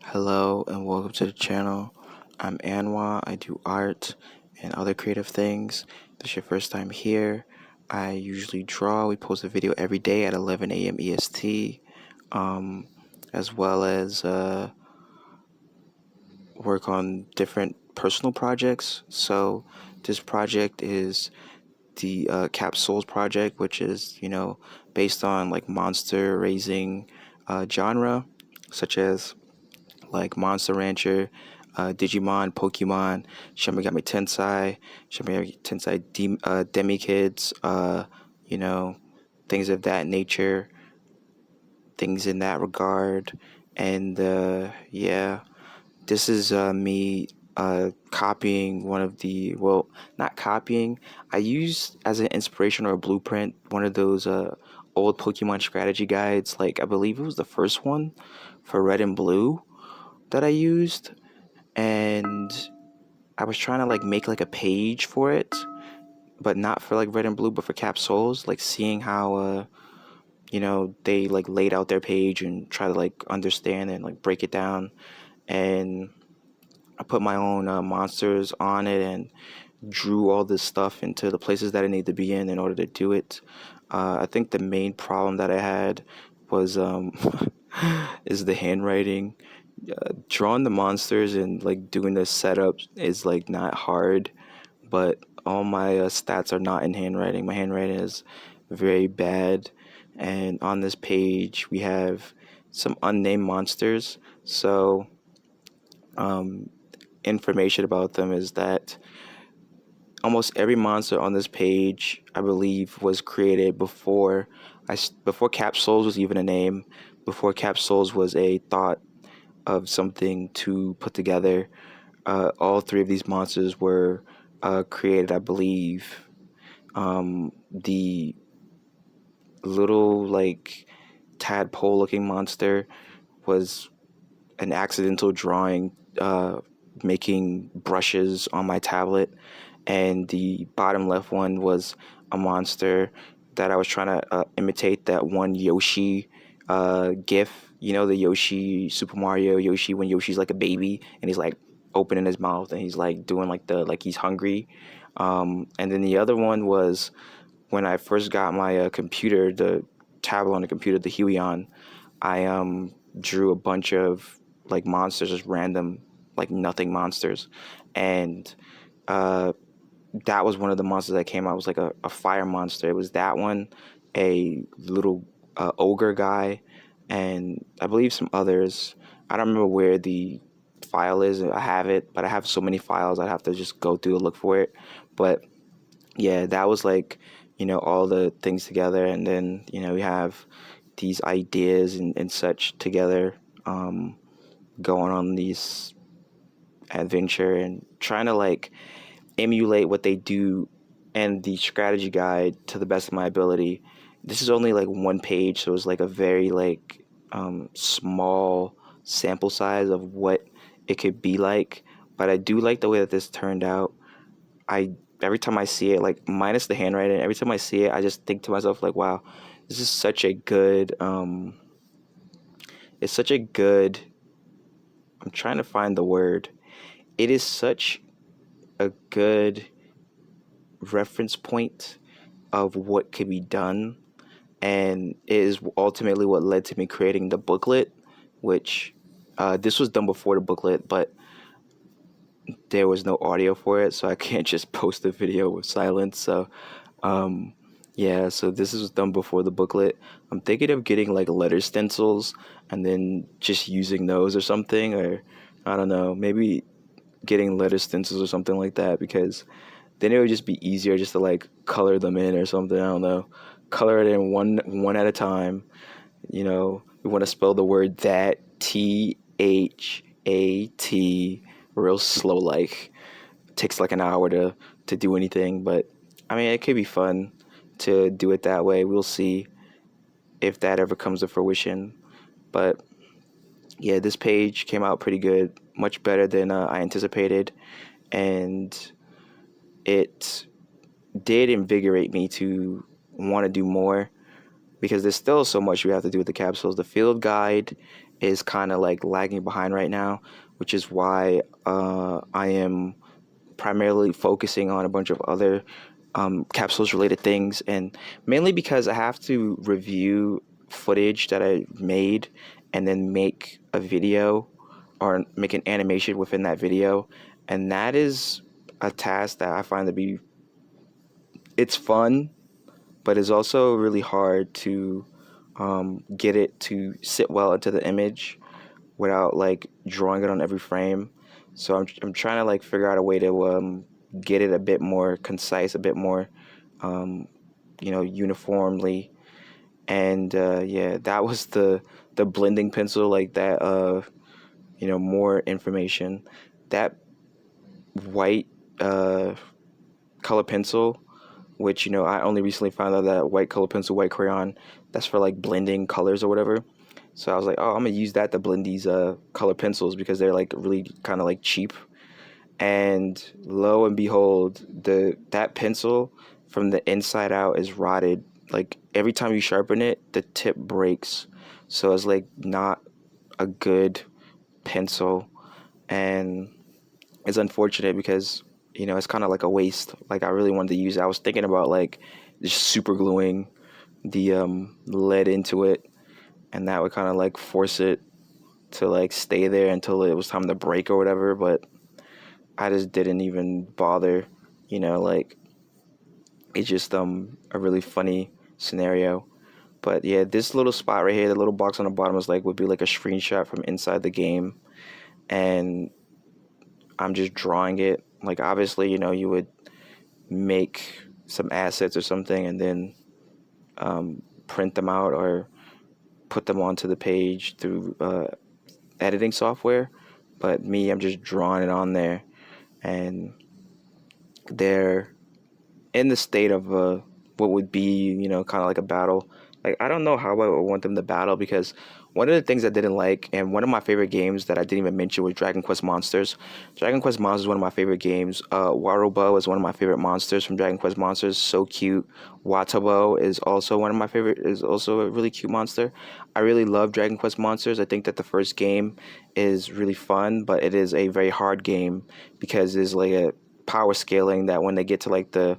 Hello and welcome to the channel. I'm Anwa. I do art and other creative things. If this is your first time here, I usually draw. We post a video every day at 11 a.m. EST, as well as work on different personal projects. So this project is the Capsules project, which is based on like monster raising genre, such as like Monster Rancher, Digimon, Pokemon, Shin Megami Tensei, Shin Megami Tensei Demi Kids, you know, things of that nature, things in that regard. And yeah, this is me copying one of the, well, not copying, I used as an inspiration or a blueprint one of those old Pokemon strategy guides. Like, I believe it was the first one for Red and Blue that I used, and I was trying to like make like a page for it, but not for like Red and Blue, but for Capsules, like seeing how they like laid out their page and try to like understand and like break it down. And I put my own monsters on it and drew all this stuff into the places that I need to be in order to do it. I think the main problem that I had was is the handwriting. Drawing the monsters and like doing the setup is like not hard, but all my stats are not in handwriting. My handwriting is very bad, and on this page we have some unnamed monsters. So information about them is that almost every monster on this page, I believe, was created before Capsules was even a name, before Capsules was a thought of something to put together. All three of these monsters were created, I believe. The little like tadpole-looking monster was an accidental drawing, making brushes on my tablet, and the bottom left one was a monster that I was trying to imitate that one Yoshi GIF. You know, the Yoshi, Super Mario Yoshi, when Yoshi's like a baby and he's like opening his mouth and he's like doing like he's hungry. And then the other one was when I first got my computer, the tablet on the computer, the Huion. I drew a bunch of like monsters, just random like nothing monsters, and uh, that was one of the monsters that came out. It was like a fire monster. It was that one, a little ogre guy, and I believe some others. I don't remember where the file is. I have it, but I have so many files. I'd have to just go through and look for it. But yeah, that was like, all the things together. And then, we have these ideas and such together, going on these adventure and trying to like emulate what they do and the strategy guide to the best of my ability. This is only like one page, so it's like a very like small sample size of what it could be like. But I do like the way that this turned out. I Every time I see it, like minus the handwriting, every time I see it, I just think to myself like, wow, this is such a good. It's such a good. I'm trying to find the word. It is such a good reference point of what could be done, and it is ultimately what led to me creating the booklet, which this was done before the booklet, but there was no audio for it, so I can't just post the video with silence. So yeah, so this was done before the booklet. I'm thinking of getting like letter stencils and then just using those or something, or I don't know, maybe getting letter stencils or something like that, because then it would just be easier just to like color them in or something. I don't know, color it in one at a time. We want to spell the word that, THAT, real slow, like it takes like an hour to do anything. But I mean, it could be fun to do it that way. We'll see if that ever comes to fruition. But yeah, this page came out pretty good, much better than I anticipated, and it did invigorate me to want to do more, because there's still so much we have to do with the capsules. The field guide is kind of like lagging behind right now, which is why I am primarily focusing on a bunch of other capsules related things, and mainly because I have to review footage that I made and then make a video or make an animation within that video. And that is a task that I find to be, it's fun, but it's also really hard to get it to sit well into the image without like drawing it on every frame. So I'm trying to like figure out a way to get it a bit more concise, a bit more uniformly. And yeah, that was the blending pencil, like that more information. That white color pencil, which I only recently found out that white color pencil, white crayon, that's for like blending colors or whatever. So I was like, oh, I'm gonna use that to blend these color pencils because they're like really kind of like cheap. And lo and behold, that pencil from the inside out is rotted. Like every time you sharpen it, the tip breaks. So it's like not a good pencil, and it's unfortunate because it's kind of like a waste. Like I really wanted to use it. I was thinking about like just super gluing the lead into it, and that would kind of like force it to like stay there until it was time to break or whatever. But I just didn't even bother. Like it's just a really funny scenario. But yeah, this little spot right here, the little box on the bottom would be like a screenshot from inside the game, and I'm just drawing it. Like obviously, you would make some assets or something and then print them out or put them onto the page through editing software. But me, I'm just drawing it on there, and they're in the state of what would be, kind of like a battle. Like I don't know how I would want them to battle, because one of the things I didn't like, and one of my favorite games that I didn't even mention, was Dragon Quest Monsters. Dragon Quest Monsters is one of my favorite games. Warubo is one of my favorite monsters from Dragon Quest Monsters. So cute. Watabo is also one of my favorite. Is also a really cute monster. I really love Dragon Quest Monsters. I think that the first game is really fun, but it is a very hard game because there's like a power scaling that when they get to like the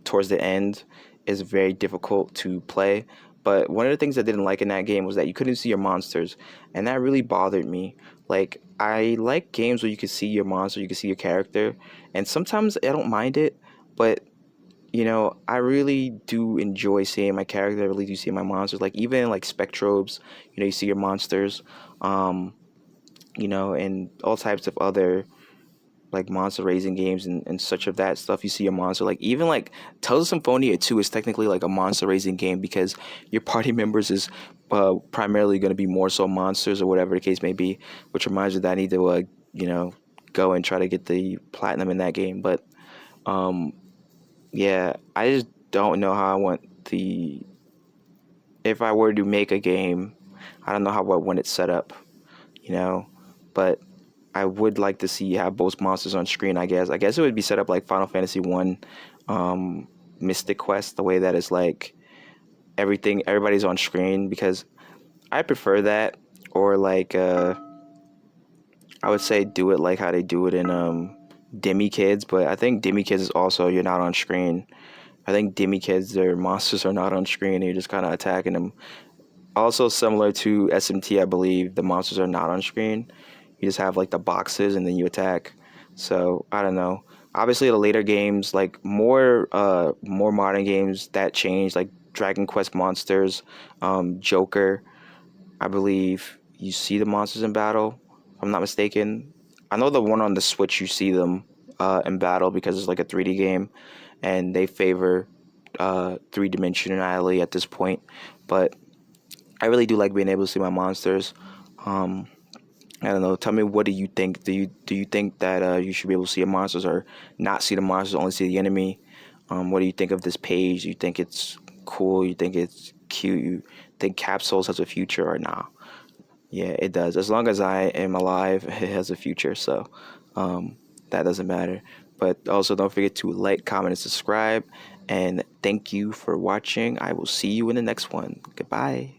towards the end is very difficult to play. But one of the things I didn't like in that game was that you couldn't see your monsters, and that really bothered me. Like I like games where you can see your monster, you can see your character, and sometimes I don't mind it, but I really do enjoy seeing my character. I really do see my monsters. Like even like Spectrobes, you see your monsters, and all types of other like monster raising games and such of that stuff. You see a monster, like even like Tales of Symphonia 2 is technically like a monster raising game because your party members is primarily going to be more so monsters or whatever the case may be, which reminds me that I need to go and try to get the platinum in that game. But yeah, I just don't know how I want if I were to make a game, I don't know how I want it set up, but I would like to see have both monsters on screen. I guess it would be set up like Final Fantasy 1 Mystic Quest, the way that it's like everybody's on screen, because I prefer that. Or like I would say do it like how they do it in Demi Kids, but I think Demi Kids is also you're not on screen. I think Demi Kids, their monsters are not on screen, and you're just kind of attacking them. Also similar to SMT, I believe the monsters are not on screen. You just have like the boxes and then you attack. So I don't know. Obviously, the later games, like more modern games that change, like Dragon Quest Monsters, Joker, I believe you see the monsters in battle. If I'm not mistaken. I know the one on the Switch, you see them in battle because it's like a 3D game, and they favor three-dimensionality at this point. But I really do like being able to see my monsters. I don't know. Tell me, what do you think? Do you think that you should be able to see your monsters or not see the monsters, only see the enemy? What do you think of this page? You think it's cool? You think it's cute? You think Capsules has a future or not? Yeah, it does. As long as I am alive, it has a future. So that doesn't matter. But also, don't forget to like, comment, and subscribe. And thank you for watching. I will see you in the next one. Goodbye.